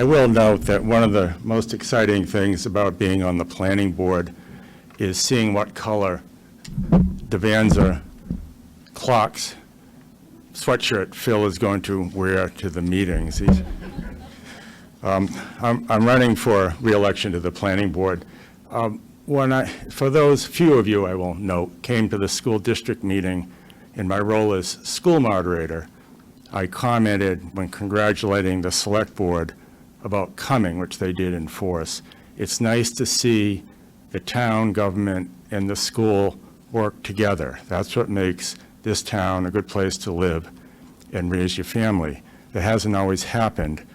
I will note that one of the most exciting things about being on the planning board is seeing what color Devanza Clock's sweatshirt Phil is going to wear to the meetings. I'm running for re-election to the planning board. For those few of you, I will note, came to the school district meeting in my role as school moderator, I commented when congratulating the select board about coming, which they did in force. It's nice to see the town government and the school work together. That's what makes this town a good place to live and raise your family. It hasn't always happened,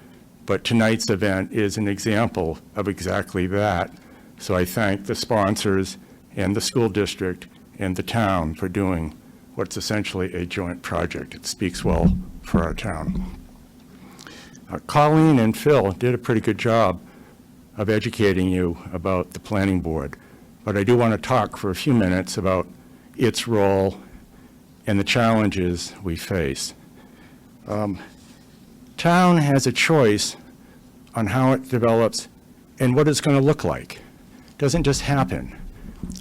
but tonight's event is an example of exactly that. So I thank the sponsors and the school district and the town for doing what's essentially a joint project. It speaks well for our town. Colleen and Phil did a pretty good job of educating you about the planning board, but I do want to talk for a few minutes about its role and the challenges we face. Town has a choice on how it develops and what it's going to look like. It doesn't just happen.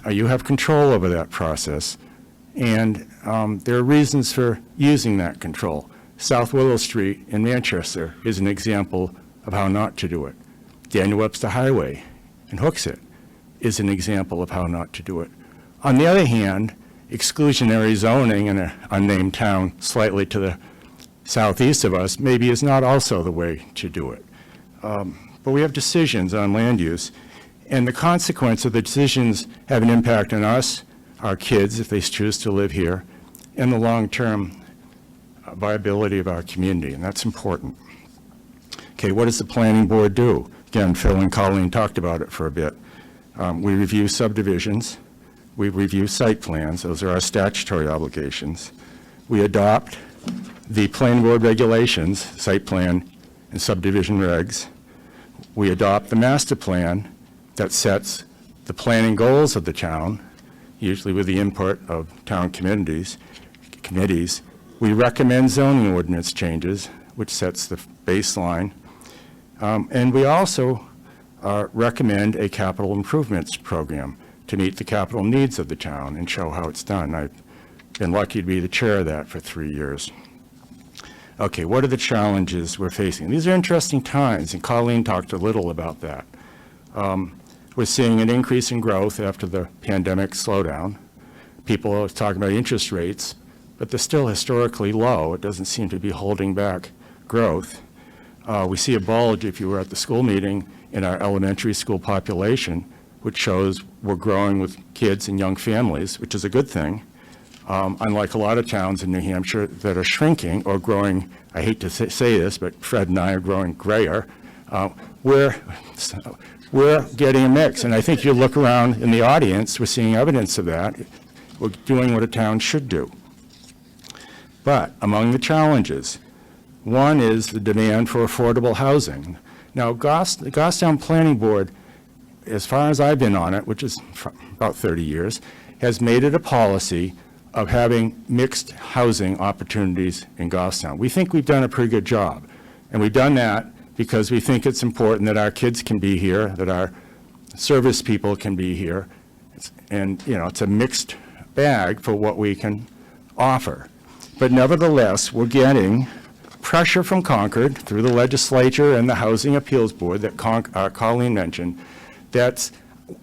You have control over that process, and there are reasons for using that control. South Willow Street in Manchester is an example of how not to do it. Daniel Webster Highway in Hooksett is an example of how not to do it. On the other hand, exclusionary zoning in an unnamed town slightly to the southeast of us maybe is not also the way to do it. But we have decisions on land use, and the consequence of the decisions have an impact on us, our kids, if they choose to live here, and the long-term viability of our community, and that's important. Okay, what does the planning board do? Again, Phil and Colleen talked about it for a bit. We review subdivisions. We review site plans. Those are our statutory obligations. We adopt the planning board regulations, site plan and subdivision regs. We adopt the master plan that sets the planning goals of the town, usually with the input of town committees. We recommend zoning ordinance changes, which sets the baseline. And we also recommend a capital improvements program to meet the capital needs of the town and show how it's done. I've been lucky to be the chair of that for 3 years. Okay, what are the challenges we're facing? These are interesting times, and Colleen talked a little about that. We're seeing an increase in growth after the pandemic slowdown. People are talking about interest rates, but they're still historically low. It doesn't seem to be holding back growth. We see a bulge, if you were at the school meeting, in our elementary school population, which shows we're growing with kids and young families, which is a good thing. Unlike a lot of towns in New Hampshire that are shrinking or growing, I hate to say this, but Fred and I are growing grayer. We're getting a mix, and I think you look around in the audience, we're seeing evidence of that. We're doing what a town should do. But among the challenges, one is the demand for affordable housing. Now, the Goffstown Planning Board, as far as I've been on it, which is about 30 years, has made it a policy of having mixed housing opportunities in Goffstown. We think we've done a pretty good job, and we've done that because we think it's important that our kids can be here, that our service people can be here, and it's a mixed bag for what we can offer. But nevertheless, we're getting pressure from Concord through the legislature and the Housing Appeals Board that Colleen mentioned, that's,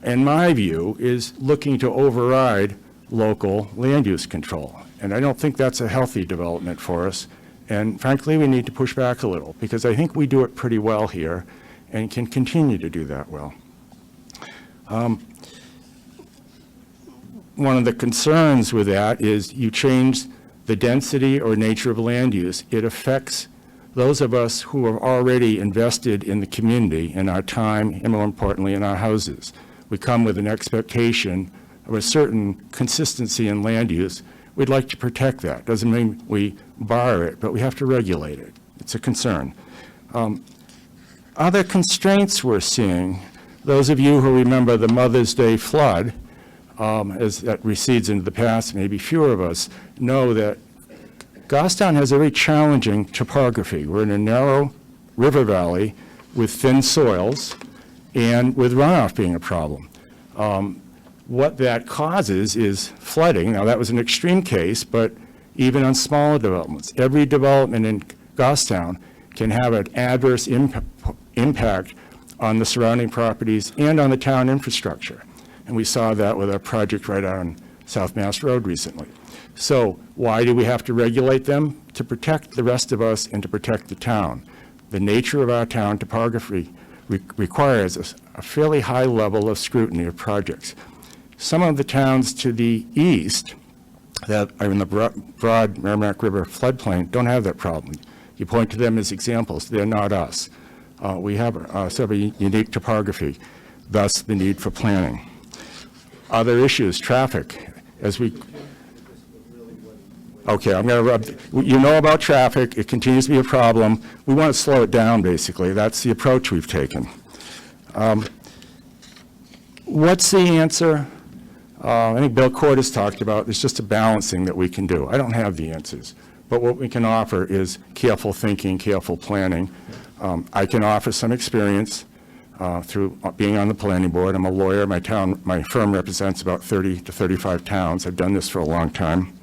in my view, is looking to override local land use control. And I don't think that's a healthy development for us. And frankly, we need to push back a little because I think we do it pretty well here and can continue to do that well. One of the concerns with that is you change the density or nature of land use. It affects those of us who are already invested in the community, in our time, and more importantly, in our houses. We come with an expectation of a certain consistency in land use. We'd like to protect that. Doesn't mean we bar it, but we have to regulate it. It's a concern. Other constraints we're seeing, those of you who remember the Mother's Day flood, as that recedes into the past, maybe fewer of us know that Goffstown has a very challenging topography. We're in a narrow river valley with thin soils and with runoff being a problem. What that causes is flooding. Now, that was an extreme case, but even on smaller developments, every development in Goffstown can have an adverse impact on the surrounding properties and on the town infrastructure. And we saw that with our project right on South Mass Road recently. So why do we have to regulate them? To protect the rest of us and to protect the town. The nature of our town topography requires a fairly high level of scrutiny of projects. Some of the towns to the east that are in the broad Merrimack River floodplain don't have that problem. You point to them as examples. They're not us. We have sort of a unique topography, thus the need for planning. Other issues, traffic, as we... Okay, I'm going to rub... You know about traffic. It continues to be a problem. We want to slow it down, basically. That's the approach we've taken. What's the answer? I think Bill Court has talked about, it's just a balancing that we can do. I don't have the answers, but what we can offer is careful thinking, careful planning. I can offer some experience through being on the planning board. I'm a lawyer. My firm represents about 30 to 35 towns. I've done this for a long time.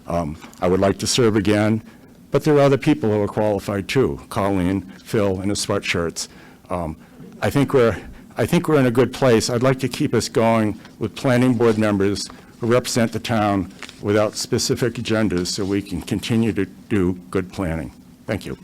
I would like to serve again, but there are other people who are qualified too. Colleen, Phil, and his sweatshirts. I think we're in a good place. I'd like to keep us going with planning board members who represent the town without specific agendas so we can continue to do good planning. Thank you.